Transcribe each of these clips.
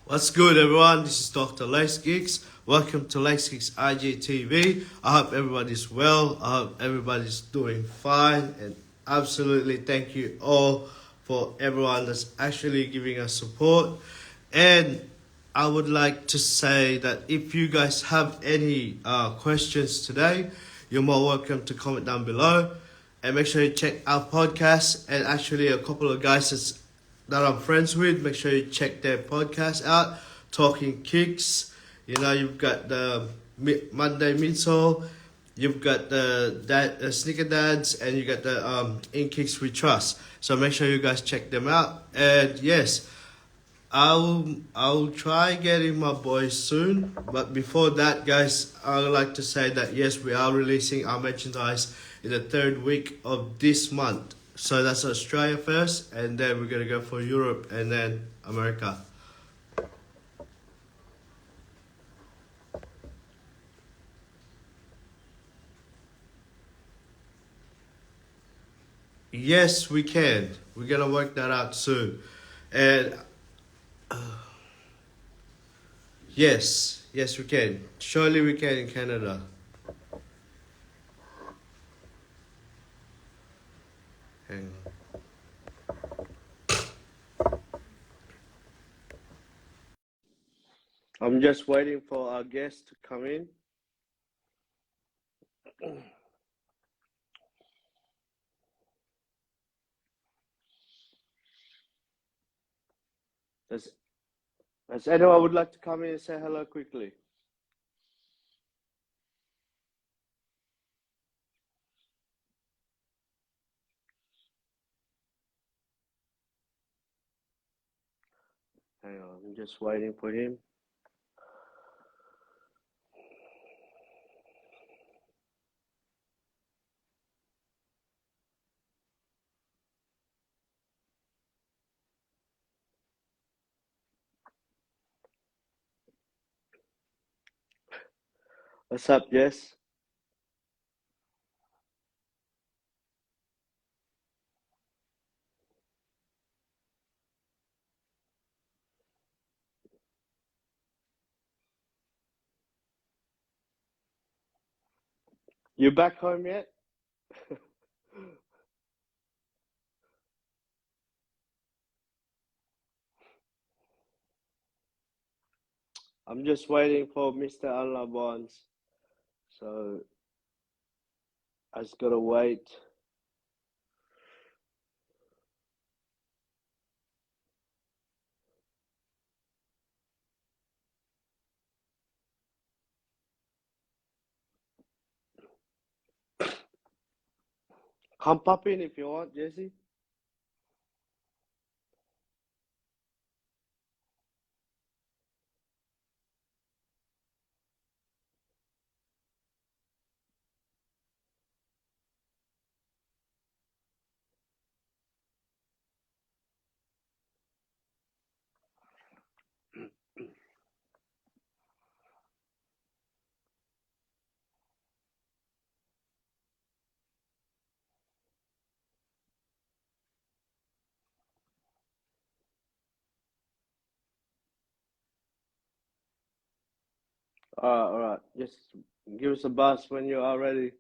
What's good, everyone? This is Dr. Lacekickz. Welcome to Lacekickz IGTV. I hope everybody's well. I hope everybody's doing fine. And absolutely thank you all for everyone that's actually giving us support. And I would like to say that if you guys have any questions today, you're more welcome to comment down below. And make sure you check our podcast and actually a couple of guys that I'm friends with. Make sure you check their podcast out. Talking Kicks. You know, you've got the Monday Midsole. You've got the Sneaker Dads, and you got the In Kicks We Trust. So make sure you guys check them out. And yes, I'll try getting my boys soon. But before that, guys, I would like to say that yes, we are releasing our merchandise in the third week of this month. So that's Australia first, and then we're gonna go for Europe and then America. Yes, we can. We're gonna work that out soon. And yes, we can. Surely we can in Canada. Hang on. I'm just waiting for our guest to come in. Does anyone would like to come in and say hello quickly? Hang on, I'm just waiting for him. What's up, Jess? You back home yet? I'm just waiting for Mr. Allah Bonds. So I just gotta wait. Come pop in if you want, Jesse. Alright. Just give us a buzz when you are ready.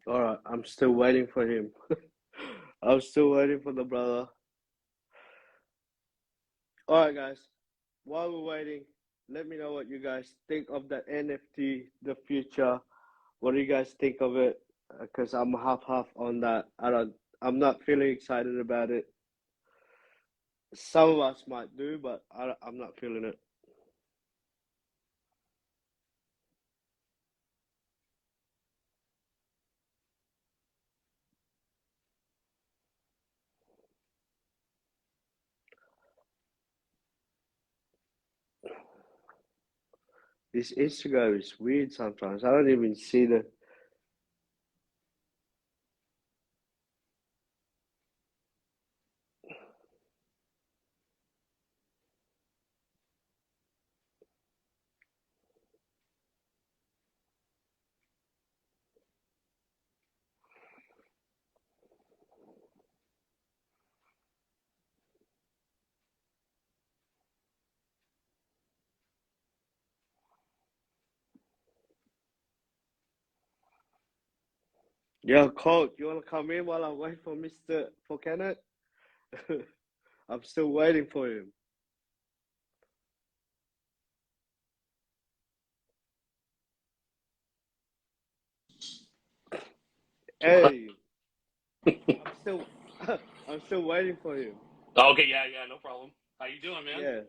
Alright, I'm still waiting for him. I'm still waiting for the brother. Alright, guys. While we're waiting, let me know what you guys think of the NFT, the future. What do you guys think of it? Because I'm half on that. I'm not feeling excited about it. Some of us might do, but I'm not feeling it. This Instagram is weird sometimes. I don't even see the. Yo, Colt, you wanna come in while I wait for for Kenneth? I'm still waiting for him. Hey, I'm still I'm still waiting for him. Okay, yeah, no problem. How you doing, man? Yeah,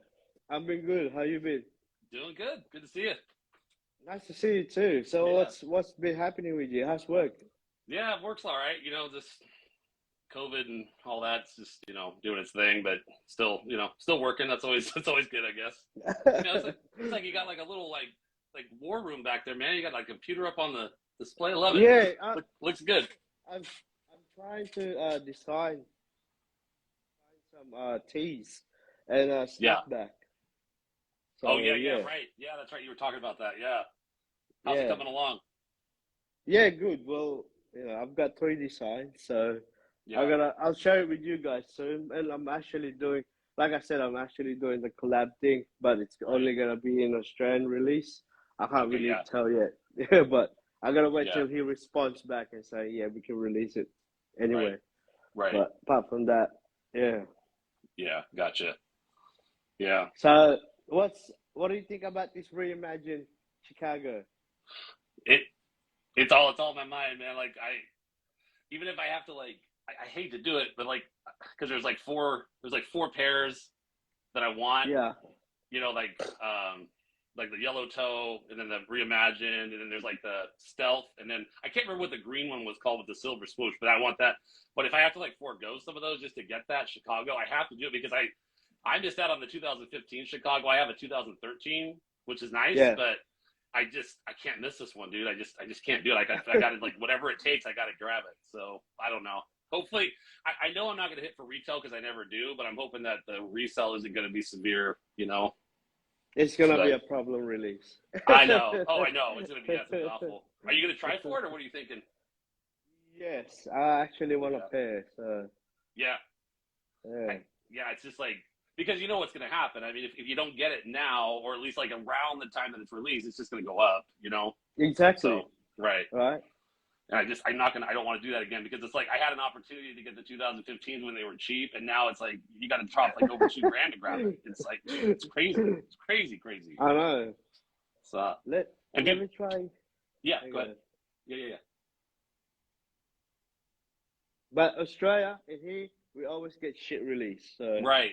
I've been good. How you been? Doing good. Good to see you. Nice to see you too. So Yeah. what's been happening with you? How's work? Yeah, it works all right. Just COVID and all that's just, doing its thing, but still, still working. That's always that's always good, I guess. It's like you got like a little like war room back there, man. You got like a computer up on the display. I love it. Yeah, Looks good. I'm trying to design some teas and Yeah. stuff back. Oh So yeah, yeah, right. Yeah, that's right. You were talking about that. Yeah. How's it yeah, coming along? yeah. Good. Well, I've got three designs, so Yeah. I'll share it with you guys soon. And I'm actually doing, like I said, I'm actually doing the collab thing, but it's Right. only gonna be an Australian release. I can't Okay, really yeah. tell yet. Yeah, but I gotta wait Yeah. till he responds back and say, yeah, we can release it Right. anyway. Right. But apart from that, yeah. Yeah, gotcha. Yeah. So what do you think about this reimagined Chicago? It it's all in my mind, man. Like even if I have to I hate to do it, but because there's like four pairs that I want, Yeah, you know, like the yellow toe, and then the reimagined, and then there's like the stealth, and then I can't remember what the green one was called with the silver swoosh, but I want that. But if I have to like forego some of those just to get that Chicago, I have to do it because I missed out on the 2015 Chicago. I have a 2013, which is nice, yeah. but I can't miss this one, dude. I just can't do it. I got to like whatever it takes. I got to grab it. So I don't know. Hopefully, I know I'm not going to hit for retail because I never do, but I'm hoping that the resale isn't going to be severe. It's gonna be But a problem release. I know. Oh, I know. It's gonna be awful. Are you going to try for it, or what are you thinking? Yes, I actually want a Yeah. pair. So Yeah. yeah, Yeah. It's just like because you know what's going to happen. I mean, if you don't get it now, or at least like around the time that it's released, it's just going to go up. exactly. So right. Right. And I don't want to do that again because it's like I had an opportunity to get the 2015s when they were cheap, and now it's like you got to drop like over 2 grand to grab it. It's like it's crazy, it's crazy, crazy. I know. So Let and let people, me try. yeah, Hang go ahead. on. Yeah. But Australia and here, we always get shit released. So Right.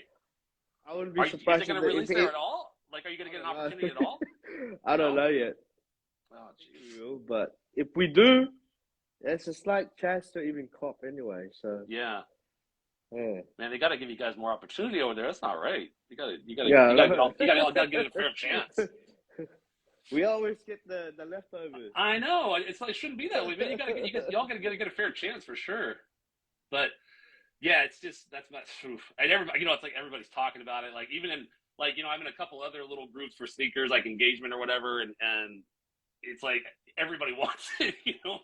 I wouldn't be Is it surprised going if to release there it at all? Like, are you going I to get don't an opportunity at know. all? I don't No. know yet. Oh, jeez. But if we do, there's a slight chance to even cop anyway. So Yeah, yeah, man, they got to give you guys more opportunity over there. That's not right. yeah. You got to get I all, you got to give it a fair know. chance. We always get the leftovers. I know. It's like it shouldn't be that way, man. Y'all got to get a fair chance for sure. But yeah, it's just that's not true. And everybody, it's like everybody's talking about it. Like even in I'm in a couple other little groups for sneakers, like engagement or whatever, and it's like everybody wants it.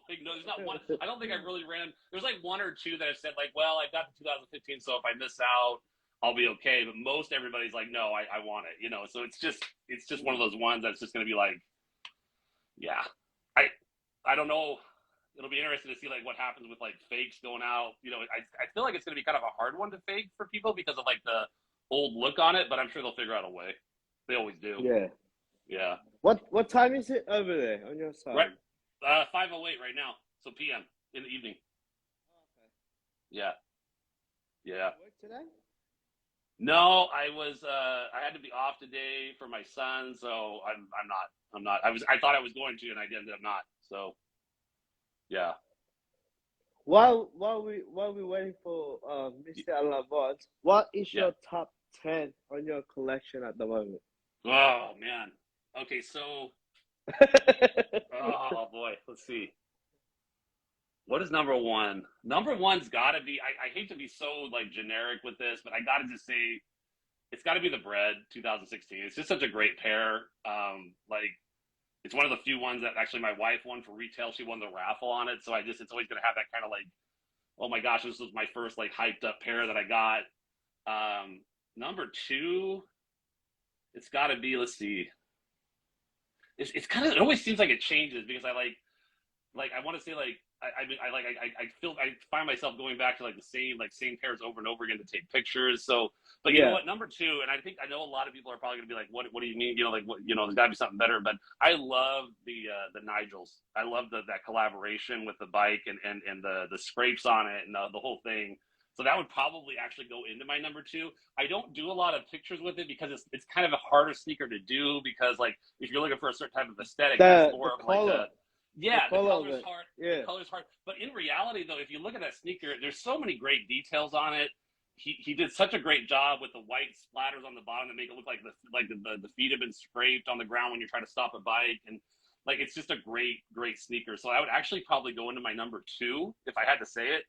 Like no, there's not one. I don't think I really ran. There's like one or two that have said like, well, I got the 2015, so if I miss out, I'll be okay. But most everybody's like, no, I want it. So it's just one of those ones that's just gonna be like, yeah, I I don't know. It'll be interesting to see like what happens with like fakes going out. I feel like it's going to be kind of a hard one to fake for people because of like the old look on it, but I'm sure they'll figure out a way. They always do. Yeah. Yeah. What time is it over there on your Right. side? 5:08 right now. So PM in the evening. Yeah. Yeah. Work today? No, I had to be off today for my son, so I'm not. I thought I was going to, and I ended up not. So yeah. While we waiting for Mr. Alavant, what is Yeah. your top 10 on your collection at the moment? Oh man. Okay, so oh boy, let's see. What is number one? Number one's got to be. I hate to be so like generic with this, but I got to just say it's got to be the Bread 2016. It's just such a great pair. Like it's one of the few ones that actually my wife won for retail. She won the raffle on it, so it's always gonna have that kind of like, oh my gosh, this was my first like hyped up pair that I got. Number two, it's got to be. Let's see. It's kind of, it always seems like it changes because I want to say like I feel I find myself going back to like the same pairs over and over again to take pictures. So, but you know what, number two, and I know a lot of people are probably gonna be like, what do you mean? You know, like what, you know, there's got to be something better. But I love the Nigels. I love that collaboration with the bike and the scrapes on it and the whole thing. So that would probably actually go into my number two. I don't do a lot of pictures with it because it's kind of a harder sneaker to do because like if you're looking for a certain type of aesthetic, that's more of color. like the color's hard. Yeah. The color's hard. But in reality though, if you look at that sneaker, there's so many great details on it. He did such a great job with the white splatters on the bottom that make it look like the feet have been scraped on the ground when you're trying to stop a bike, and like it's just a great sneaker. So I would actually probably go into my number two if I had to say it.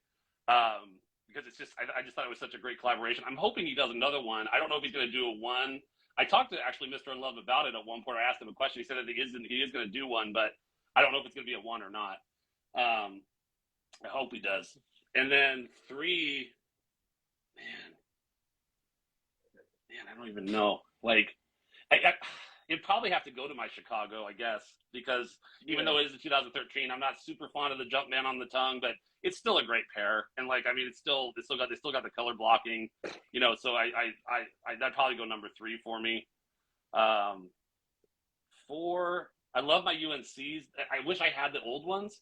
Because it's just, I just thought it was such a great collaboration. I'm hoping he does another one. I don't know if he's going to do a one. I talked to actually Mr. Unlove about it at one point. I asked him a question. He said that he is going to do one, but I don't know if it's going to be a one or not. I hope he does. And then three, man, I don't even know. Like, it'd probably have to go to my Chicago, I guess, because even though it is a 2013, I'm not super fond of the Jumpman on the tongue, but it's still a great pair. And like, I mean, they still got the color blocking, you know. So that'd probably go number three for me. Four, I love my UNCs. I wish I had the old ones,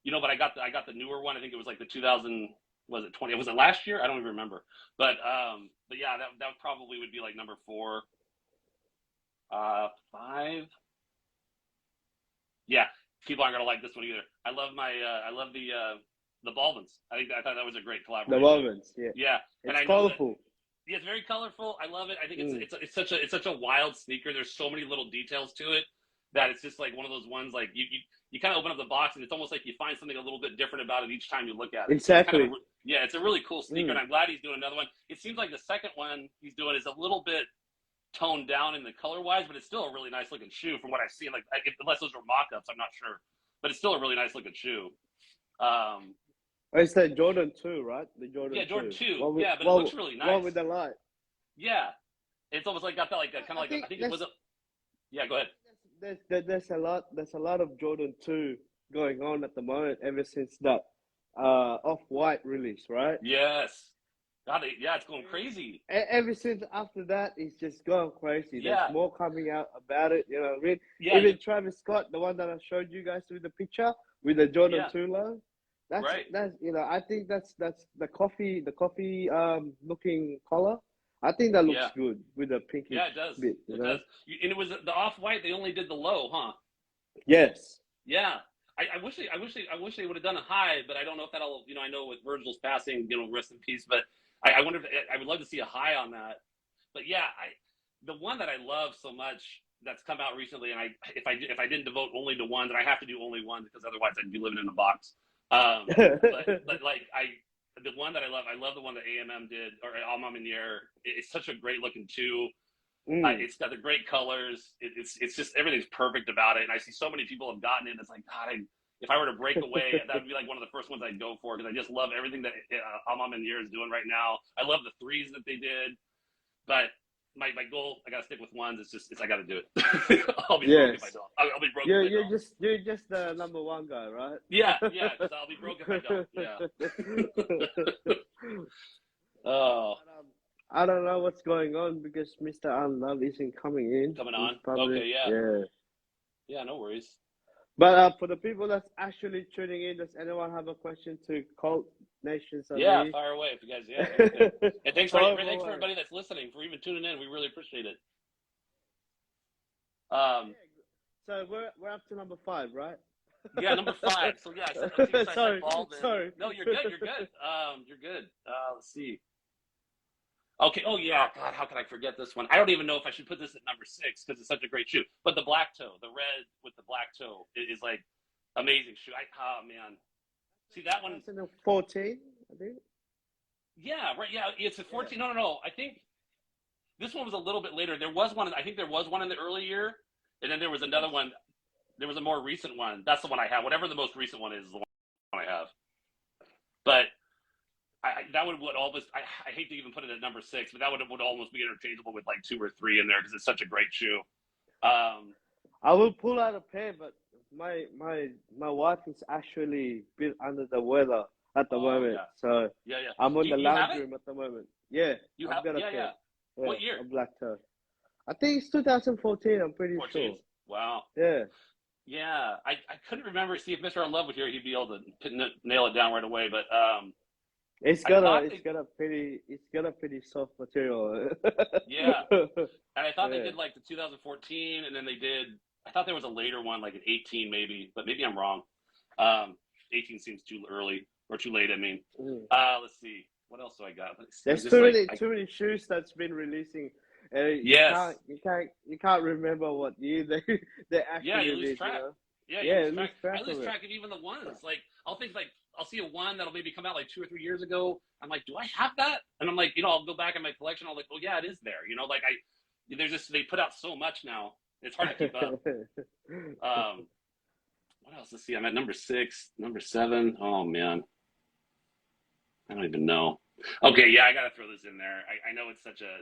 you know, but I got the newer one. I think it was like the 2000. Was it 20? Was it last year? I don't even remember. But yeah, that probably would be like number four. Five. Yeah, people aren't gonna like this one either. I love the Baldwins. I thought that was a great collaboration. The Baldwins, yeah. Yeah, and it's colorful. Yeah, it's very colorful. I love it. I think it's such a wild sneaker. There's so many little details to it that it's just like one of those ones like you kind of open up the box and it's almost like you find something a little bit different about it each time you look at it. Exactly. Yeah, it's a really cool sneaker, and I'm glad he's doing another one. It seems like the second one he's doing is a little bit toned down in the color wise, but it's still a really nice looking shoe from what I've seen. Like, unless those were mock-ups, I'm not sure, but it's still a really nice looking shoe. It's that Jordan 2, right? The Jordan 2. Yeah, Jordan 2. Yeah, but it looks really nice. One with the light. Yeah, it's almost like got that like kind of like I think it was a. Yeah, go ahead. There's a lot of Jordan 2 going on at the moment ever since that Off-White release, right? Yes. God, yeah, it's going crazy. Ever since after that, it's just going crazy. Yeah. There's more coming out about it, you know what I mean? Yeah, even Travis Scott, the one that I showed you guys with the picture with the Jordan 2 logo. That's you know, I think that's the coffee looking color. I think that looks good with the pinky. Yeah, it does. Bit, it does. And it was the Off-White. They only did the low, huh? Yes. Yeah. I wish they would have done a high, but I don't know if that'll. You know, I know with Virgil's passing, you know, rest in peace. But I wonder if I would love to see a high on that. But yeah, the one that I love so much that's come out recently, and if I didn't devote only to one, then I have to do only one because otherwise I'd be living in a box. But like the one that I love the one that AMM did, or Almam in the Air. It's such a great looking shoe. It's got the great colors. It's just everything's perfect about it. And I see so many people have gotten it. It's like, God, if I were to break away, that would be like one of the first ones I'd go for because I just love everything that Almam in the Air is doing right now. I love the threes that they did, but my goal, I gotta stick with ones. I gotta do it. I'll be broke if I don't. I'll be broke. You're just the number one guy, right? Yeah. I'll be broke if I don't. Yeah. Oh. I don't know what's going on because Mr. Unlove isn't coming in. Coming on? Probably, okay, yeah. Yeah. Yeah, no worries. But for the people that's actually tuning in, does anyone have a question to Coltnation87? Yeah, fire away if you guys. Yeah. And thanks for everybody that's listening for even tuning in. We really appreciate it. So we're up to number 5, right? Yeah, number 5. So yeah, sorry. No, you're good. You're good. You're good. Let's see. Okay. Oh yeah. God, how can I forget this one? I don't even know if I should put this at number 6 because it's such a great shoe. But the black toe, the red with the black toe, is like amazing shoe. Oh man, see that one? 2014, I think. Yeah, right. Yeah, it's a Yeah. 14. No, no, no. I think this one was a little bit later. There was one. I think there was one in the early year, and then there was another Yes. one. There was a more recent one. That's the one I have. Whatever the most recent one is the one I have. But that would almost. I hate to even put it at number 6, but that would almost be interchangeable with like 2 or 3 in there because it's such a great shoe. I will pull out a pair, but my wife is actually a bit under the weather at the Oh moment, yeah, so yeah, yeah. I'm on the You have lounge it? room at the moment. Yeah, You I've have? got a Yeah, pair. yeah. Yeah, What year? a black toe. I think it's 2014. I'm pretty 14. sure. Wow. Yeah, Yeah, I couldn't remember. See if Mr. Unlove was here, he'd be able to nail it down right away. But I thought they, it's got a pretty soft material. yeah, and I thought they Yeah. did like the 2014, and then they did. I thought there was a later one, like an 18 maybe, but maybe I'm wrong. 18 seems too early or too late. I mean, Mm. let's see, what else do I got? Let's see. There's Just like, too many shoes that's been releasing. yes, You can't remember what year they they yeah, actually you lose did. You track. know. Yeah, you Yeah, lose lose track. track I lose of it. track of even the ones. Like I'll think like I'll see a one that'll maybe come out like 2 or 3 years ago. I'm like, do I have that? And I'm like, I'll go back in my collection. I'll like, oh yeah, it is there. Like there's just they put out so much now. It's hard to keep up. What else? Let's see. I'm at number 6, number 7. Oh man, I don't even know. Okay, yeah, I gotta throw this in there. I know it's such a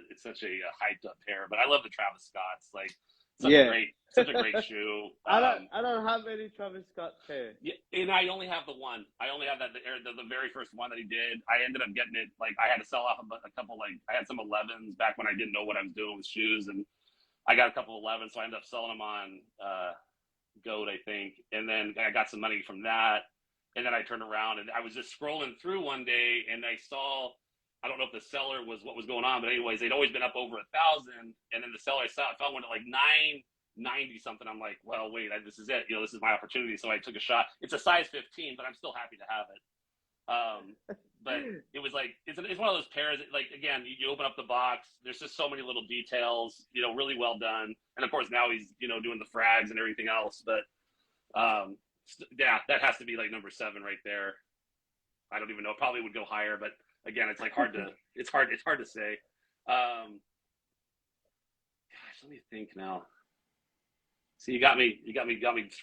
hyped up pair, but I love the Travis Scotts. Like Yeah. such a great shoe. I don't have any Travis Scott pair. Yeah, and I only have the one. I only have the very first one that he did. I ended up getting it. Like I had to sell off a couple. Like I had some 11s back when I didn't know what I was doing with shoes, and I got a couple 11s, so I ended up selling them on Goat, I think, and then I got some money from that. And then I turned around and I was just scrolling through one day and I saw, I don't know if the seller was what was going on, but anyways, they'd always been up over 1,000. And then the seller I found one at like 990 something. I'm like, well, wait, this is it. This is my opportunity. So I took a shot. It's a size 15, but I'm still happy to have it. But it was like, it's one of those pairs that, like, again, you open up the box, there's just so many little details, really well done. And of course now he's, doing the frags and everything else, but, yeah, that has to be like number 7 right there. I don't even know. Probably would go higher, but again, it's like it's hard to say. Gosh, let me think now. See, you got me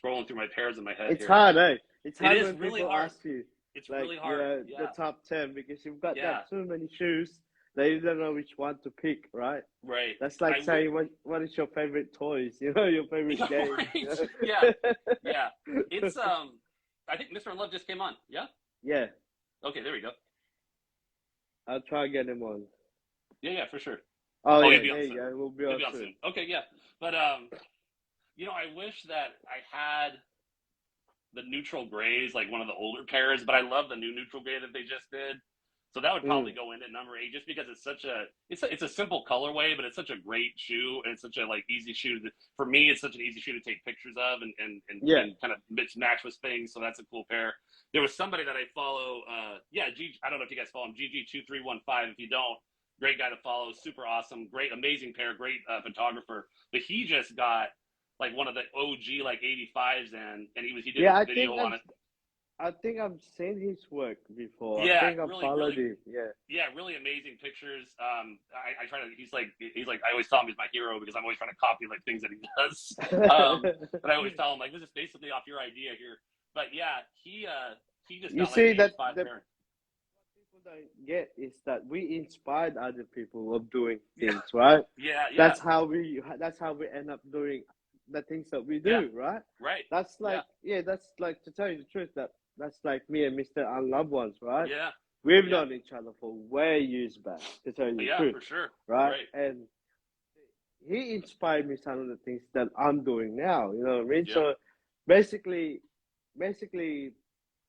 scrolling through my pairs in my head. It's here. hard, eh? It's hard is when really people hard. ask you. It's Like, really hard. Yeah. the top 10 because you've got Yeah. so many shoes that you don't know which one to pick, right? Right. That's like saying what is your favorite toys? Your favorite game. Right. Yeah. Yeah. It's I think Mr. Love just came on. Yeah. Yeah. Okay, there we go. I'll try and get him on. Yeah, for sure. Oh yeah, there you go. We'll be on soon. Okay, yeah. But I wish that I had the neutral grays, like one of the older pairs, but I love the new neutral gray that they just did. So that would probably go in at number 8, just because it's a simple colorway, but it's such a great shoe, and it's such a easy shoe. For me, it's such an easy shoe to take pictures of and kind of match with things. So that's a cool pair. There was somebody that I follow. I don't know if you guys follow him, GG2315. If you don't, great guy to follow. Super awesome, great, amazing pair, great photographer. But he just got like one of the OG 85s and he did a video on it. I think I've seen his work before. Yeah, I think I've followed him. Yeah. Yeah, really amazing pictures. I try to. He's like. I always tell him he's my hero because I'm always trying to copy things that he does. But I always tell him this is basically off your idea here. But yeah, he just. You got, see that what people don't get is that we inspired other people of doing things, right? Yeah. That's how we end up doing the things that we do, right? Right. That's that's like, to tell you the truth, that's like me and Mr. Unloved Ones, right? Yeah. We've known each other for way years back, to tell you the truth. Yeah, for sure. Right? And he inspired me some of the things that I'm doing now, you know what I mean? Yeah. So basically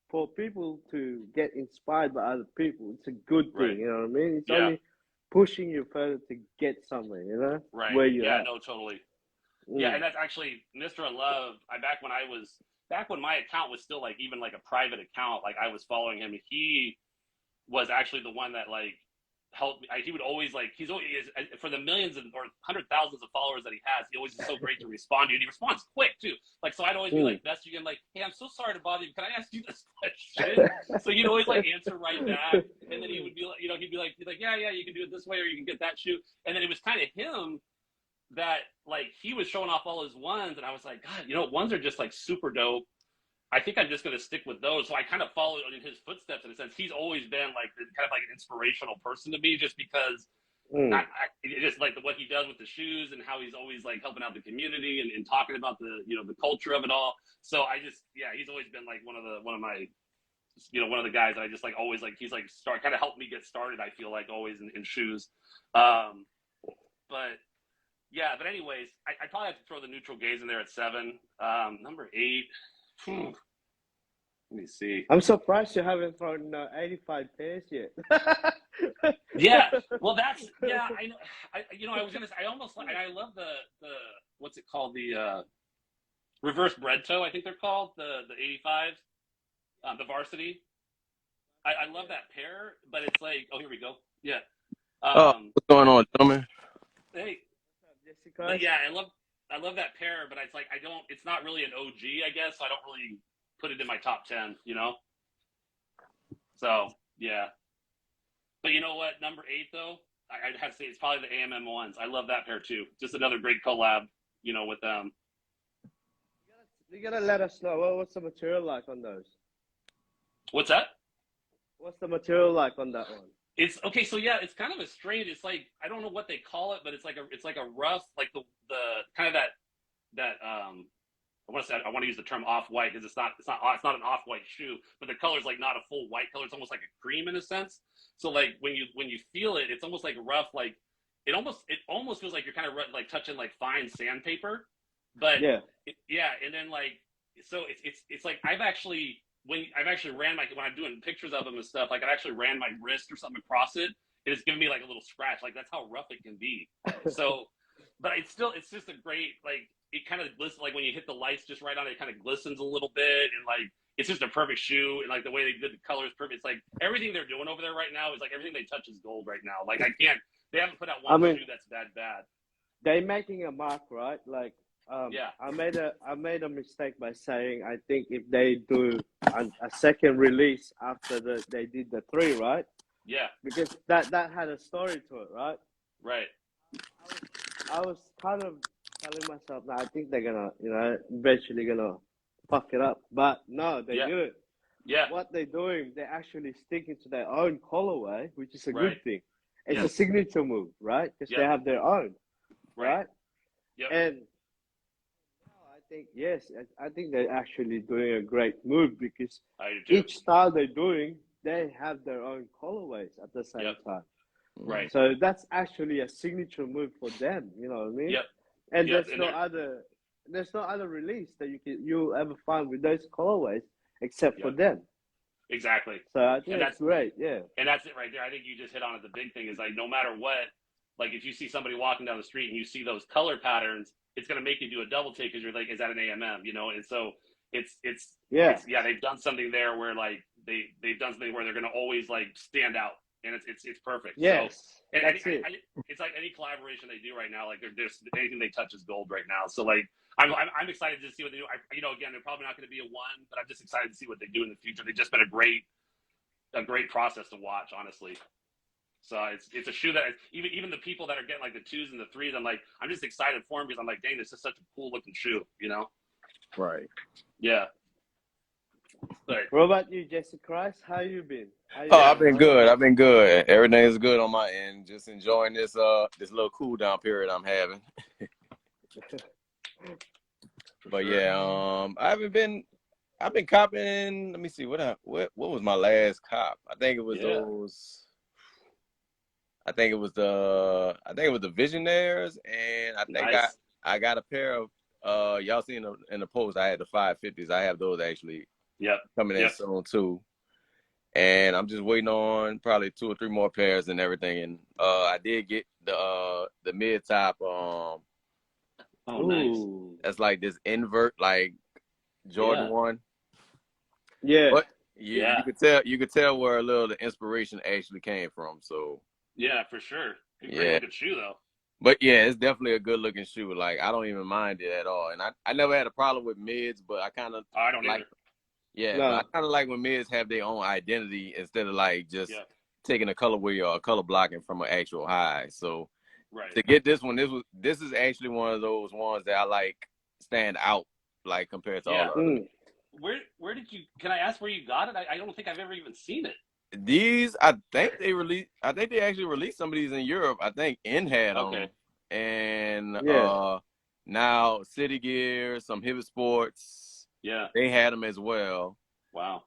for people to get inspired by other people, it's a good thing, you know what I mean? It's only pushing you further to get somewhere, you know? Right. Where you're at. No, totally. Yeah, and that's actually Mr. Unlove. Back when my account was still even a private account, I was following him. He was actually the one that help me. He would always like, he's always, for the millions or hundred thousands of followers that he has, he always is so great to respond to you. And he responds quick too. Like, so I'd always be like messaging him like, hey, I'm so sorry to bother you. Can I ask you this question? So he'd always like answer right back. And then he would be like, he'd be like, yeah, you can do it this way, or you can get that shoe. And then it was kind of him that like, he was showing off all his ones. And I was like, God, ones are just like super dope. I think I'm just going to stick with those. So I kind of followed in his footsteps in a sense. He's always been like kind of like an inspirational person to me, just because just like what he does with the shoes and how he's always like helping out the community and talking about the, the culture of it all. So I just, he's always been like one of my, one of the guys that I just like always like, he's like kind of helped me get started. I feel like always in shoes. But anyways, I probably have to throw the neutral gaze in there at 7. Number 8. Let me see. I'm surprised you haven't thrown 85 pairs yet. Yeah, well, that's I know. I was gonna say I love the what's it called, the reverse bread toe, I think they're called, the 85s, the varsity. I love that pair, but it's like, oh, here we go. Yeah. What's going on, gentlemen? Hey. Jessica? But yeah, I love that pair, but it's like it's not really an OG, I guess. So I don't really put it in my top 10, So yeah. But you know what? Number 8 though, I'd have to say it's probably the AMM ones. I love that pair too. Just another great collab, with them. You gotta let us know what's the material like on those. What's that? What's the material like on that one? It's okay. So yeah, it's kind of a strange. It's like, I don't know what they call it, but it's like a rough, like the kind of that I want to use the term off-white, because it's not an off-white shoe, but the color's like not a full white color. It's almost like a cream in a sense. So like when you feel it, it's almost like rough, like it almost feels like you're kind of like touching like fine sandpaper. But and then like, so it's like I've actually ran when I'm doing pictures of them and stuff, like I've actually ran my wrist or something across it. It's giving me like a little scratch. Like that's how rough it can be. So, but it's just a great, like, it kind of glistens, like when you hit the lights just right on it, it kind of glistens a little bit, and like it's just a perfect shoe, and like the way they did the colors perfect. It's like everything they're doing over there right now is like everything they touch is gold right now. Like they haven't put out one shoe that's that bad. They're making a mark, right? Like I made a mistake by saying I think if they do a second release after they did the 3, right? Yeah. Because that had a story to it, right? Right. I was kind of telling myself that I think they're gonna, eventually gonna fuck it up. But no, they do it. Yeah. What they're doing, they're actually sticking to their own colorway, which is a good thing. It's a signature move, right? Because they have their own, right? Yep. And I think they're actually doing a great move, because each style they're doing, they have their own colorways at the same time. Right. So that's actually a signature move for them. You know what I mean? Yep. And there's no other release that you'll ever find with those colorways except for them. Exactly. So I think that's great. Yeah. And that's it right there. I think you just hit on it. The big thing is like, no matter what, like if you see somebody walking down the street and you see those color patterns, it's going to make you do a double take, because you're like, is that an AMM? And so they've done something there where like they've done something where they're going to always like stand out, and it's perfect. Yes. So, and it's like any collaboration they do right now, like there's anything they touch is gold right now. So like I'm excited to see what they do. Again, they're probably not going to be a 1, but I'm just excited to see what they do in the future. They've just been a great process to watch, honestly. So it's a shoe that even the people that are getting like the 2s and the 3s, I'm just excited for them, because I'm like, dang, this is such a cool looking shoe, Right. Yeah. But what about you, Jesse Christ? How you been? I've been good. Everything's good on my end. Just enjoying this little cool down period I'm having. But yeah, I've been copping. Let me see, what was my last cop? I think it was those. I think it was the Visionaires, and I think I got a pair of y'all seen in the post. I had the 550s. I have those actually. Coming in soon too, and I'm just waiting on probably 2 or 3 more pairs and everything. And I did get the mid top. Oh, nice. That's like this invert, like Jordan 1. Yeah. But you could tell where a little of the inspiration actually came from. So Yeah, for sure. Great Yeah. looking shoe though. But yeah, it's definitely a good looking shoe. Like I don't even mind it at all. And I never had a problem with mids, but I kind of I don't like either. yeah, No. but I kind of like when mids have their own identity instead of like just taking a colorway or a color blocking from an actual high. So to get this one, this is actually one of those ones that I like stand out like compared to all the other. Where did you? Can I ask where you got it? I don't think I've ever even seen it. These, I think they actually released some of these in Europe. I think N had them, and now City Gear, some Hibbett Sports, they had them as well. Wow.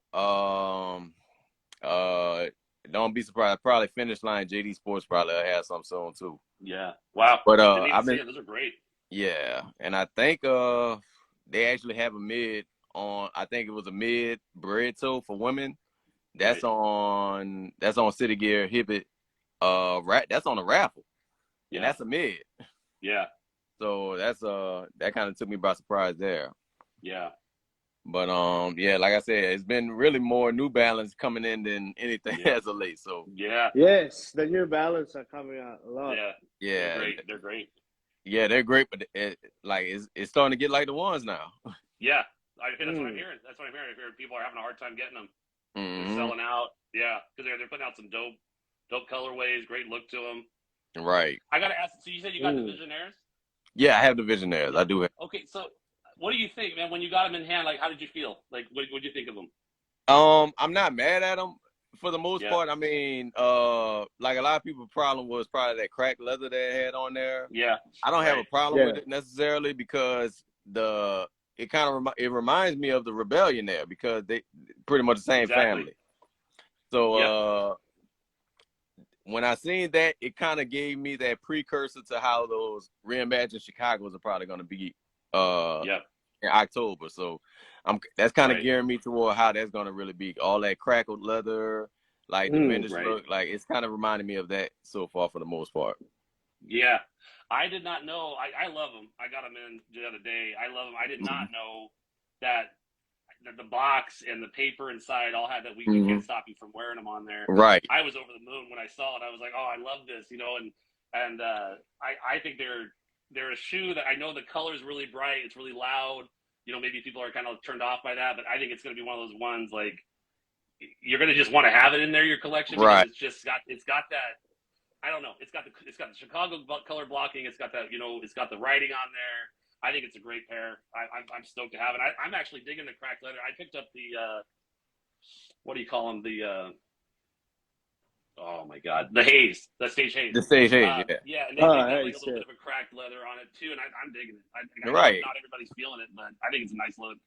Don't be surprised. Probably Finish Line, JD Sports probably will have some soon too. Yeah. Wow. But I've been those are great. Yeah, and I think they actually have a mid on. I think it was a mid bread toe for women. That's on City Gear Hibbett. That's on a raffle. Yeah. And that's a mid. Yeah. So that's that kind of took me by surprise there. Yeah. But yeah, like I said, it's been really more New Balance coming in than anything as of late. So yes, the New Balance are coming out a lot. Yeah. They're great. Yeah, they're great, but it's starting to get like the ones now. Yeah, that's what I'm hearing. That's what I'm hearing. I hear people are having a hard time getting them. They're selling out. Yeah, because they're putting out some dope colorways, great look to them. Right. I gotta ask. So you said you got the Visionaires? Yeah, I have the Visionaires. I do have. Okay, so what do you think, man? When you got them in hand, like, how did you feel? Like, what did you think of them? I'm not mad at them for the most part. I mean, like a lot of people's problem was probably that cracked leather they had on there. Yeah. I don't have a problem with it necessarily because it reminds me of the Rebellion there because they pretty much the same family. So when I seen that, it kind of gave me that precursor to how those reimagined Chicagos are probably going to be in October. So that's kind of gearing me toward how that's going to really be. All that crackled leather, like the vintage look, like it's kind of reminding me of that so far for the most part. Yeah. I did not know. I love them. I got them in the other day. I love them. I did not know that the box and the paper inside all had that we can't stop you from wearing them on there. Right. I was over the moon when I saw it. I was like, oh, I love this, and I think they're a shoe that I know the color is really bright. It's really loud. Maybe people are kind of turned off by that, but I think it's going to be one of those ones like you're going to just want to have it in your collection because it's got that. I don't know. It's got the Chicago color blocking. It's got that, it's got the writing on there. I think it's a great pair. I'm stoked to have it. I'm actually digging the cracked leather. I picked up the, what do you call them? The, oh my God, the Haze, the Stage Haze. The Stage Haze, yeah. And they got like a little bit of a cracked leather on it too, and I'm digging it. I know not everybody's feeling it, but I think it's a nice look.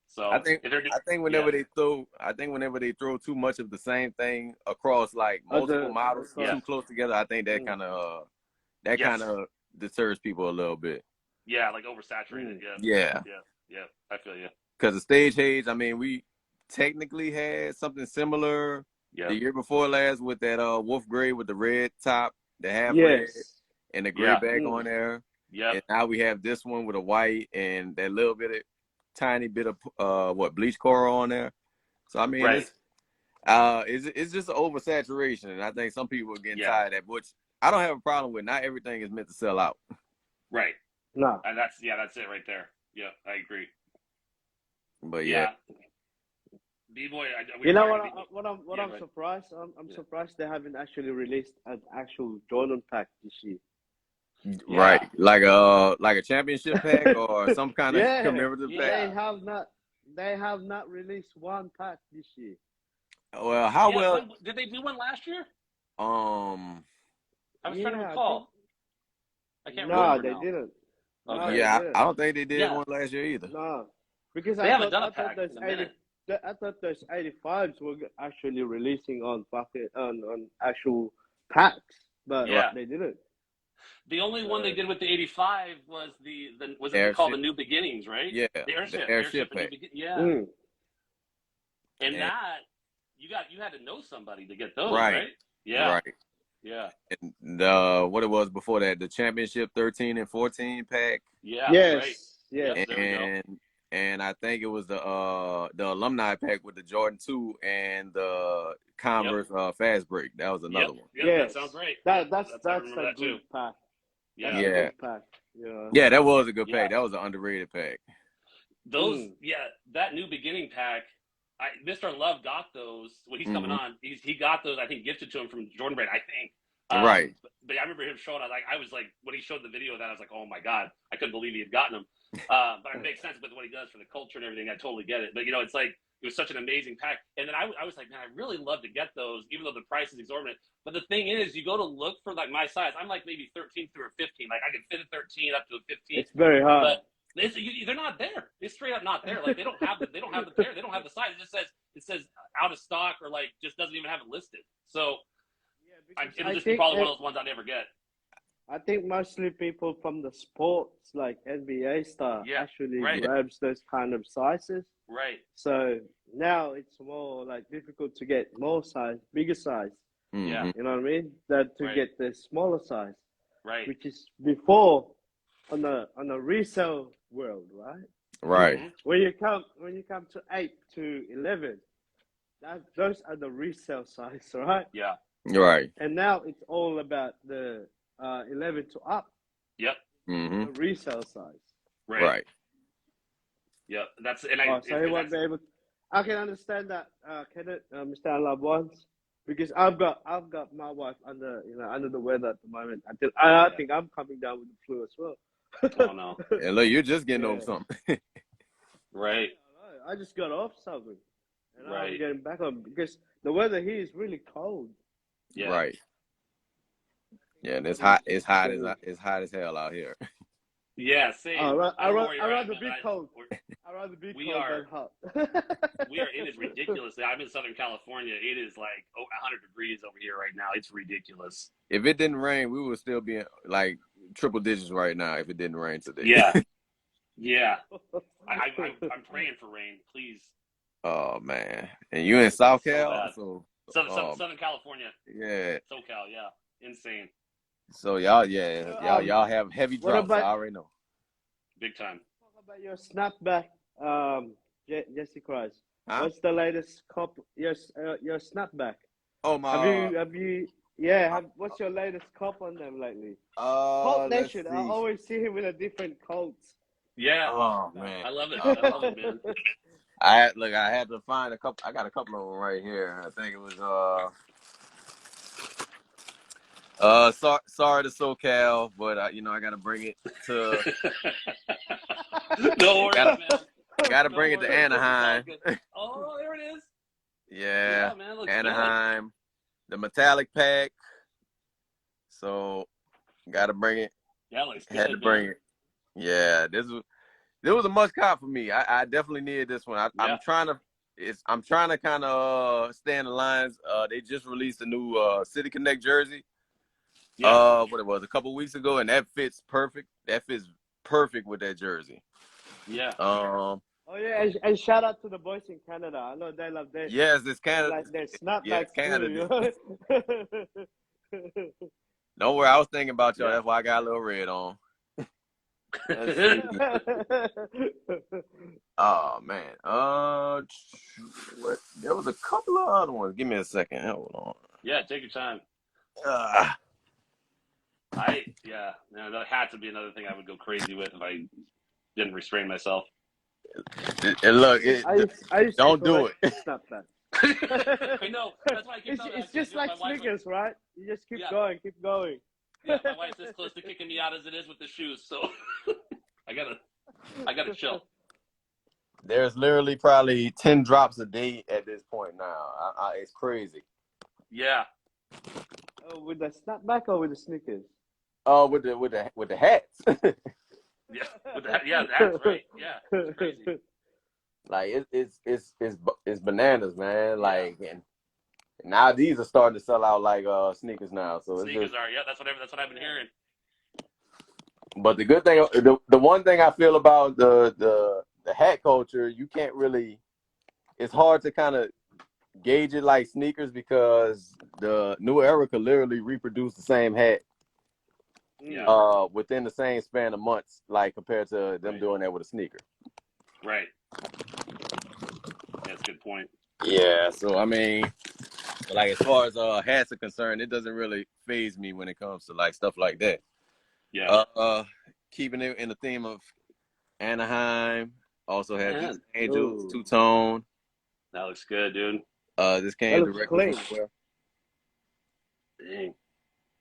So I think whenever they throw too much of the same thing across like multiple models too close together, I think that kind of deters people a little bit. Yeah, like oversaturated. Yeah. I feel you. Because the Stage Haze, I mean, we technically had something similar the year before last with that wolf gray with the red top, the half red, and the gray back on there. Yeah. And now we have this one with a white and that little tiny bit of bleach coral on there. So I mean, it's just an oversaturation, and I think some people are getting tired of that, which I don't have a problem with. Not everything is meant to sell out. Right. No. And that's it right there. Yeah, I agree. But B-boy, what I'm surprised. I'm surprised they haven't actually released an actual Jordan pack this year. Right, like a championship pack or some kind of commemorative pack. They have not released one pack this year. Well, did they do one last year? I was trying to recall. I can't remember. No, they didn't. Okay. I don't think they did one last year either. No, because they haven't done a pack in a minute. I thought those 85s were actually releasing on actual packs, but they didn't. The only one they did with the 85 was was it called the New Beginnings, right? Yeah, the airship pack. And that you had to know somebody to get those, right? Yeah, right. Yeah. And what it was before that, the championship 13 and 14 pack. Yeah. Yes. Right. Yeah. And and I think it was the alumni pack with the Jordan 2 and the Converse Fast Break. That was another one. Yep, Yes. that sounds right. That's I a remember that good too. pack. Yeah. That's a good pack. Yeah. Yeah, that was a good pack. That was an underrated pack. Those, that New Beginning pack. Mr. Love got those when he's coming on. He got those, I think, gifted to him from Jordan Brand, I think. Right. But I remember him showing. I was like, when he showed the video of that, I was like, oh my god, I couldn't believe he had gotten them. But it makes sense with what he does for the culture and everything. I totally get it. But it's like it was such an amazing pack. And then I was like, man, I really love to get those, even though the price is exorbitant. But the thing is, you go to look for like my size. I'm like maybe 13 through a 15. Like I can fit a 13 up to a 15. It's very hard. But they're not there. They're straight up not there. Like they don't have the pair. They don't have the size. It says out of stock or like just doesn't even have it listed. So it'll just be probably one of those ones I never get. I think mostly people from the sports like NBA stuff actually grabs those kind of sizes. Right. So now it's more like difficult to get more size, bigger size. Yeah. You know what I mean? Than to get the smaller size. Right. Which is before on the resale world, right? Right. When you come to 8 to 11, those are the resale size, right? Yeah. Right. And now it's all about the 11 to up. Yep. The resale size. Right. Yep. That's and so he won't be able. I can understand that, Kenneth, Mr. I Love Ones, because I've got my wife under the weather at the moment. I think I'm coming down with the flu as well. Oh no! And look, you're just getting over something. Right. I just got off something, and I'm getting back on because the weather here is really cold. Yeah. Right. Yeah, and it's hot. It's hot as hell out here. Yeah, same. I'd rather be cold. I'd rather be cold than hot. It is ridiculous. I'm in Southern California. It is like 100 degrees over here right now. It's ridiculous. If it didn't rain, we would still be in, like triple digits right now if it didn't rain today. Yeah. Yeah. I'm praying for rain, please. Oh, man. And you in South Cal? Southern California. Yeah. SoCal, yeah. Insane. So y'all have heavy drops. I already know. Big time. Talk about your snapback, Jesse Christ. Huh? What's the latest your snapback? Oh my. Have you? Yeah. What's your latest cop on them lately? Coltnation. I always see him with a different Colts. Yeah. Oh man. I love it, man. I had to find a couple. I got a couple of them right here. I think it was sorry to SoCal, but I gotta bring it to. No worries, man. Gotta bring it to Anaheim. Oh, there it is. Yeah, man, looks Anaheim, good. The metallic pack. So, gotta bring it. Yeah, looks good. Had to bring it. Yeah, this was a must cop for me. I definitely needed this one. I'm trying to kind of stay in the lines. They just released a new City Connect jersey. Yeah. What it was a couple weeks ago, and that fits perfect. That fits perfect with that jersey. Yeah. Oh yeah, and shout out to the boys in Canada. I know they love that. Yes, it's Canada. Like their snapbacks Canada. Don't worry, I was thinking about y'all. That's why I got a little red on. Oh man. There was a couple of other ones. Give me a second. Hold on. Yeah, take your time. That had to be another thing I would go crazy with if I didn't restrain myself. And look, I used don't do it. Snapback. I know. That's why I keep it's just like sneakers, right? You just keep going. Yeah, my wife's this close to kicking me out as it is with the shoes, so I gotta chill. There's literally probably 10 drops a day at this point now. It's crazy. Yeah. Oh, with the snapback or with the sneakers? Oh, with the hats. Yeah, that's right. Yeah, it's crazy. Like it's bananas, man. Like and now these are starting to sell out like sneakers now. So sneakers are that's what I've been hearing. But the good thing, the one thing I feel about the hat culture, you can't really. It's hard to kind of gauge it like sneakers because the New Era could literally reproduce the same hat. Yeah. Within the same span of months, like compared to them doing that with a sneaker. Right. That's a good point. Yeah. So I mean, like as far as hats are concerned, it doesn't really faze me when it comes to like stuff like that. Yeah. Keeping it in the theme of Anaheim. Also have these Ooh. Angels two-tone. That looks good, dude. This came directly from Dang.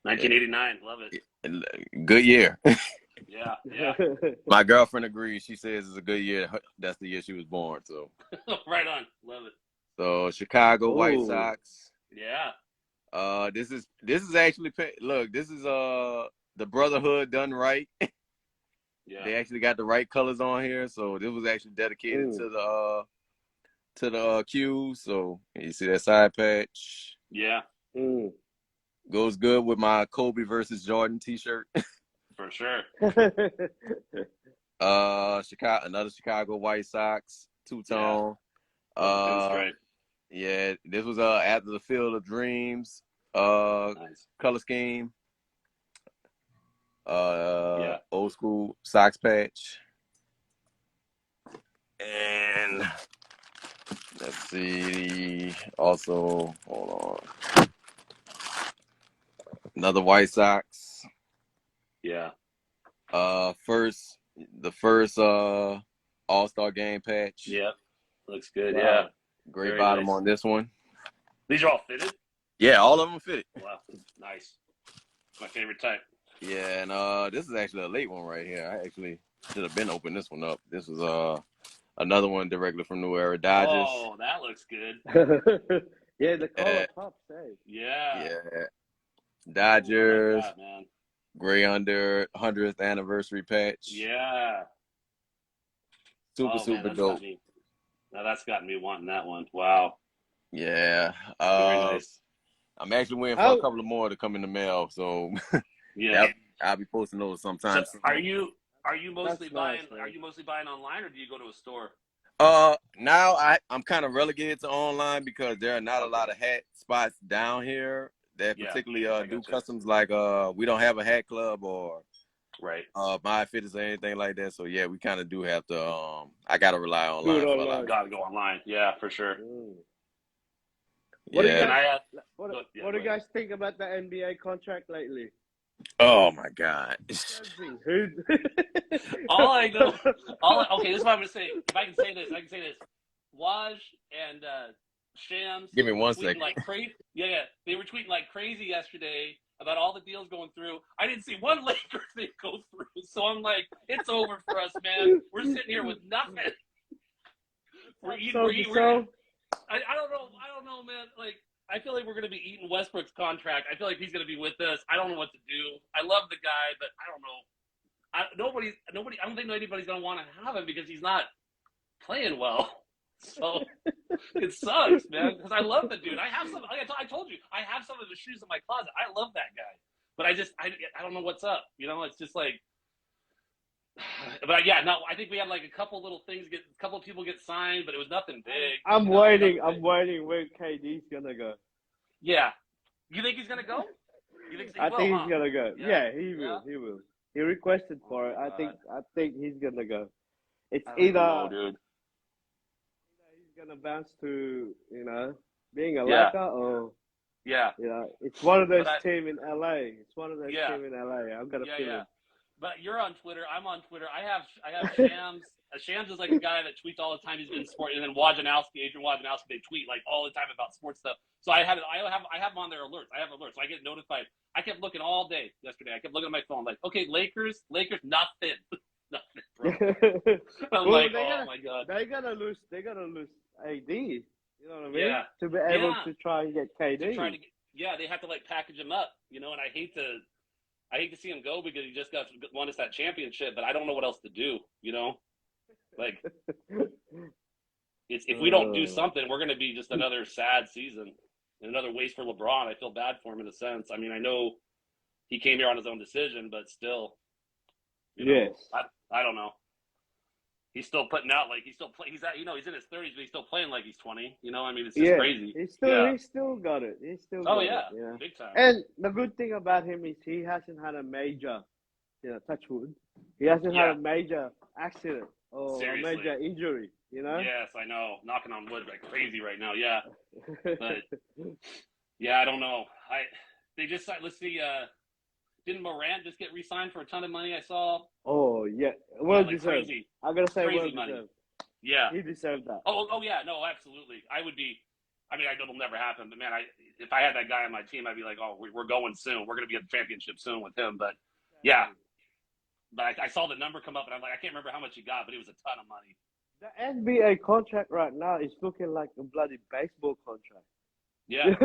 1989. Love it. good year. Yeah. Yeah. My girlfriend agrees. She says it's a good year. That's the year she was born. So Right on. Love it. So Chicago White Sox. Yeah. This is actually look. This is the Brotherhood done right. Yeah. They actually got the right colors on here. So this was actually dedicated to the Qs. So you see that side patch. Yeah. Goes good with my Kobe versus Jordan T-shirt. For sure. Another Chicago White Sox two-tone. Pinstripe. Yeah, this was after the Field of Dreams Nice. color scheme. Old school Sox patch. And let's see. Also, hold on. Another White Sox. Yeah. The first All-Star game patch. Yep. Looks good. Wow. Yeah. Great Very bottom nice. on this one. These are all fitted? Yeah, all of them fitted. Wow. Nice. My favorite type. Yeah, and this is actually a late one right here. I actually should have been opening this one up. This was another one directly from New Era Dodgers. Oh, that looks good. Yeah, the color pops, hey. Yeah. Dodgers. Oh, like that, man. Gray under 100th anniversary patch. Yeah. Super dope. Now that's gotten me wanting that one. Wow. Yeah. Very nice. I'm actually waiting for a couple of more to come in the mail, so yeah, I'll be posting those sometime. So are you mostly buying? Nice, are you mostly buying online, or do you go to a store? Now I'm kind of relegated to online because there are not a lot of hat spots down here that particularly do customs. Like we don't have a hat club or my fitters or anything like that. So yeah, we kind of do have to. I gotta rely online for a lot. Gotta go online. Yeah, for sure. What do you Yeah. guys think about the NBA contract lately? Oh my God! All I know. Okay, this is what I'm gonna say. If I can say this, Waj and Shams. Give me 1 second. Like crazy. Yeah. They were tweeting like crazy yesterday about all the deals going through. I didn't see one Lakers thing go through, so I'm like, it's over for us, man. We're sitting here with nothing. I don't know, man. Like, I feel like we're gonna be eating Westbrook's contract. I feel like he's gonna be with us. I don't know what to do. I love the guy, but I don't know. I don't think anybody's gonna want to have him because he's not playing well. So it sucks, man. Because I love the dude. I have some. I told you, I have some of his shoes in my closet. I love that guy, but I don't know what's up. You know, it's just like. But yeah, no, I think we had like a couple little things a couple people get signed, but it was nothing big. I'm waiting where KD's gonna go. Yeah, you think he's gonna go? I think he's gonna go. Yeah, he will. He will. He requested for it. I think he's gonna go. It's either he's gonna bounce to being a Laker or it's one of those teams in LA. It's one of those teams in LA. I've got a feeling. But you're on Twitter. I'm on Twitter. I have Shams. Shams is like a guy that tweets all the time. He's been in sport, and then Adrian Wojnarowski, they tweet like all the time about sports stuff. So I have them on their alerts. I have alerts. So I get notified. I kept looking all day yesterday. I kept looking at my phone like, okay, Lakers, nothing, bro. I'm like, oh my god. They gotta lose AD. You know what I mean? Yeah. To be able to try and get KD. They have to like package him up, and I hate to see him go because he just won us that championship, but I don't know what else to do, Like, if we don't do something, we're going to be just another sad season and another waste for LeBron. I feel bad for him in a sense. I mean, I know he came here on his own decision, but still, I don't know. He's still putting out like he's in his 30s, but he's still playing like he's 20. I mean, it's just crazy. He's still got it. He's still got it. Big time. And the good thing about him is he hasn't had a major, touch wood. He hasn't had a major accident or Seriously. a major injury, you know? Yes, I know. Knocking on wood like crazy right now. Yeah, but yeah, I don't know. They just let's see. Didn't Morant just get re-signed for a ton of money? I saw. Oh yeah, well like deserved. crazy. I gotta say, crazy well money. deserved. Yeah, he deserved that. Oh yeah, no, absolutely. I would be. I mean, I know it'll never happen, but man, if I had that guy on my team, I'd be like, oh, we're going soon. We're going to be at the championship soon with him. But yeah, but I saw the number come up, and I'm like, I can't remember how much he got, but it was a ton of money. The NBA contract right now is looking like a bloody baseball contract. Yeah,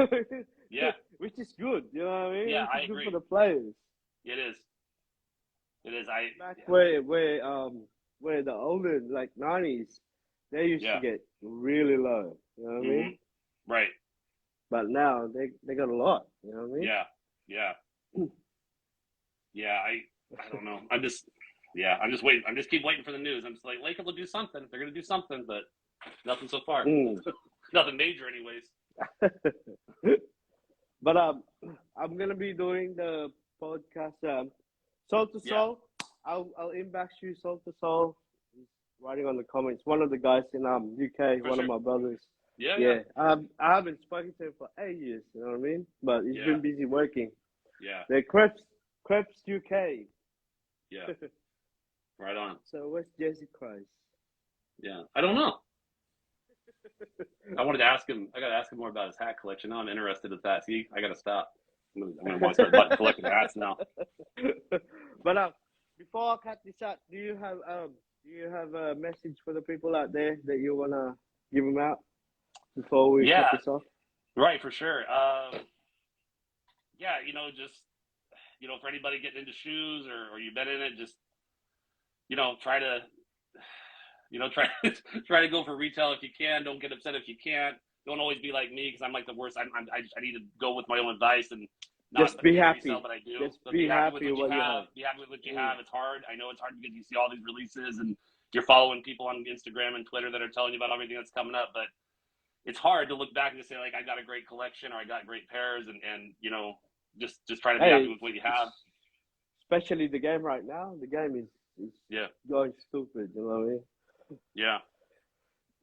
yeah, which is good. You know what I mean? Yeah, I agree. Good for the players. It is. Back where the older like 90s, they used to get really low. You know what I mean? Right. But now they got a lot. You know what I mean? Yeah. I don't know. I'm just waiting. I'm just keep waiting for the news. I'm just like, Lakers will do something. They're gonna do something, but nothing so far. Nothing major, anyways. But I'm gonna be doing the podcast Soul to Soul. I'll inbox you, Soul to Soul. He's writing on the comments. One of the guys in UK, one of my brothers. Yeah. I haven't spoken to him for 8 years. You know what I mean? But he's been busy working. Yeah. The Krebs UK. Yeah. Right on. So where's Jesse Christ? Yeah, I don't know. I wanted to ask him. I got to ask him more about his hat collection. Now I'm interested in that. See, I got to stop. I'm gonna start collecting hats now. But before I cut this out, do you have a message for the people out there that you wanna give them out before we cut this off? Right, for sure. Yeah, just for anybody getting into shoes or you've been in it, just try to try to go for retail if you can. Don't get upset if you can't. Don't always be like me because I'm like the worst. I need to go with my own advice and not just be happy. Myself, but I do. Just be happy with what you have. Be happy with what you have. It's hard. I know it's hard because you see all these releases and you're following people on Instagram and Twitter that are telling you about everything that's coming up. But it's hard to look back and just say like I got a great collection or I got great pairs and just try to be happy with what you have. Especially the game right now. The game is going stupid. You know what I mean? Yeah.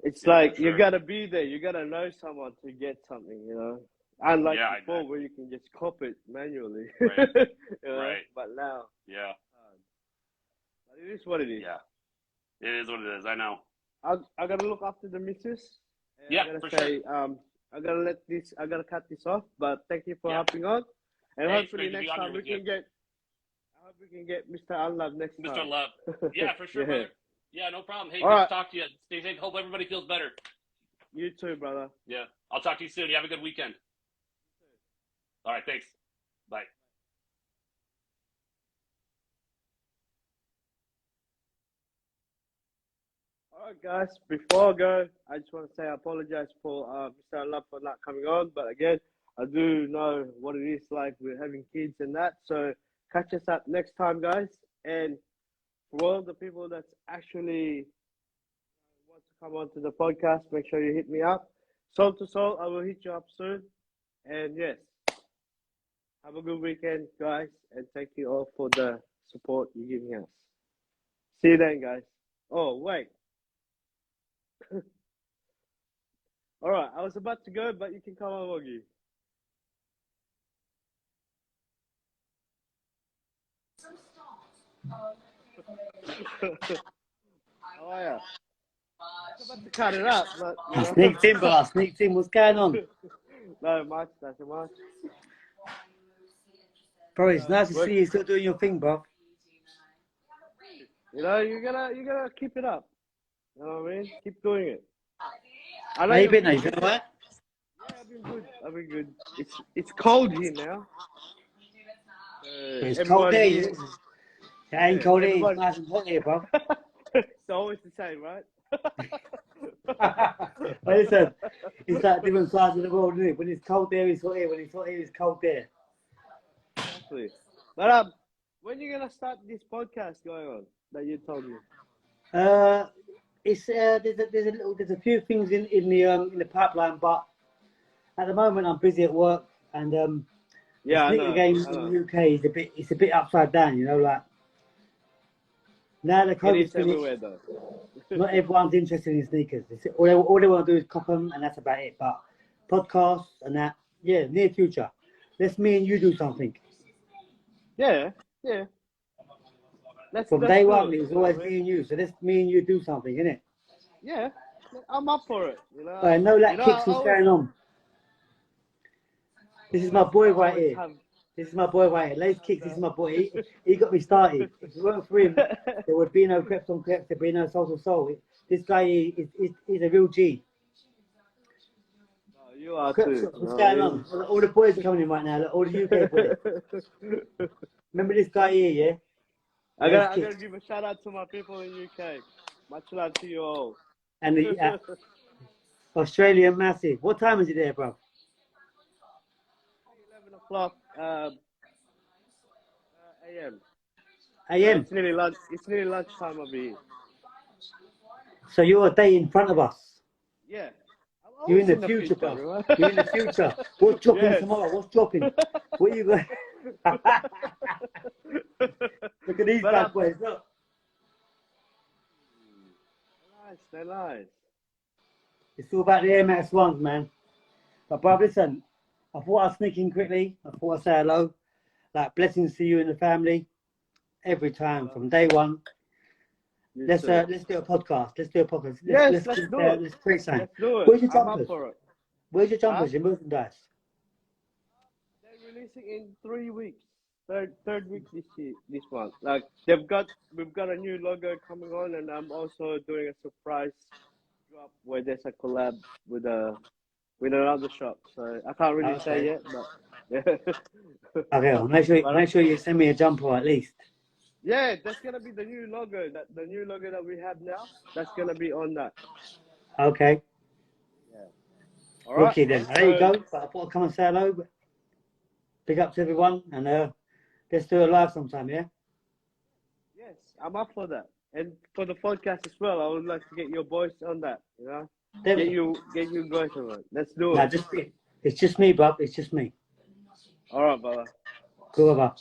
It's like you gotta be there. You gotta know someone to get something. Unlike before, where you can just copy it manually. Right. Right. But now. Yeah. But it is what it is. Yeah. It is what it is. I know. I gotta look after the missus. Yeah, I gotta say, I gotta cut this off. But thank you for hopping on, and hopefully next time we can get. I hope we can get Mr. Unlove next time. Mr. Love. Yeah, for sure, brother. Yeah, no problem. Hey, good to talk to you. Stay safe. Hope everybody feels better. You too, brother. Yeah. I'll talk to you soon. You have a good weekend. All right, thanks. Bye. All right, guys. Before I go, I just want to say I apologize for Mr. Unlove for not coming on. But again, I do know what it is like with having kids and that. So catch us up next time, guys. And for all the people that's actually want to come on to the podcast, make sure you hit me up. Soul to Soul, I will hit you up soon. And yes, have a good weekend, guys. And thank you all for the support you're giving us. See you then, guys. Oh, wait. All right, I was about to go, but you can come on, Woggy. How are you? I was about to cut it up, but... Sneaked in, but I sneaked in. What's going on? No, much, nothing much. Bro, it's nice to see you still doing your thing, bro. You gotta keep it up. You know what I mean? Keep doing it. How you been, you been alright? Yeah, I've been good. It's cold here now. It's cold there. It ain't cold here. It's nice and hot here, bro. It's always the same, right? Listen, it's like different sides of the world, isn't it? When it's cold there, it's hot here. When it's hot here, it's cold there. Exactly. But when you gonna start this podcast going on that you told me? It's there's a few things in the pipeline, but at the moment I'm busy at work and the sneaker game in the UK is a bit upside down, like. Now the It COVID's is finished, everywhere though. not everyone's interested in sneakers. All they want to do is cop them, and that's about it. But podcasts and that, yeah, near future. Let's me and you do something. Yeah, yeah. From Let's day do one, it. it was You know what always I mean? me and you. So let's me and you do something, innit? Yeah, I'm up for it. All right, no You know, Lacekickz, what's going on? This is my boy I right always here. have. This is my boy right here. Lacekickz, this is my boy. He got me started. If it weren't for him, there would be no Creps on Creps, there'd be no Soul to Soul. This guy is a real G. Oh, you are Creps, too. You what's know going on? All the boys are coming in right now, all the UK boys. what I mean? Remember this guy here, yeah? I gotta Lacekickz. give a shout out to my people in UK. Much love to you all. And the Australian Massive. What time is it there, bro? 11 o'clock a.m. AM. It's nearly lunch. It's nearly lunchtime over here. So you're a day in front of us. Yeah. I'm You're in always the future, bro. remember? You're in the future. What's dropping Yes. tomorrow? What's dropping? What are you going? Look at these But, bad boys. Look. nice, they're nice. It's all about the Air Max ones, man. But, bro, listen. I thought I'd sneak in quickly. I thought I'd say hello. Like, blessings to you and the family. Every time, from day one. Let's do a podcast. Let's do a podcast. Yes, let's do it. Let's create something. Let's do it. Where's your I'm up jumpers? for it. Where's your jumpers? Your merchandise? They're releasing in 3 weeks. Third week this month. Like we've got a new logo coming on, and I'm also doing a surprise drop where there's a collab with another shop. So I can't really say yet, but yeah. Okay, well, make sure you send me a jumper at least. Yeah, that's gonna be the new logo. The new logo that we have now. That's gonna be on that. Okay. Yeah. All right. Okay then. There you go. But I thought I'd come and say hello. Big up to everyone, and let's do it live sometime, yeah? Yes, I'm up for that. And for the podcast as well, I would like to get your voice on that, you know? Get you guys on it. Let's do it. Nah, it's just me, bub. It's just me. All right, brother. Cool, bub.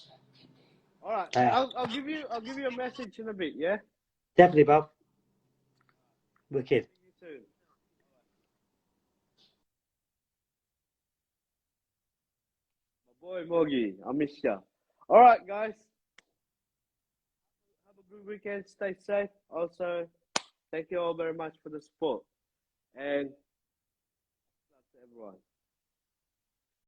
All right. I'll give you a message in a bit, yeah? Definitely, bub. Wicked. See you soon. My boy Mogi, I miss ya. All right, guys. Have a good weekend. Stay safe. Also, thank you all very much for the support. And love to everyone.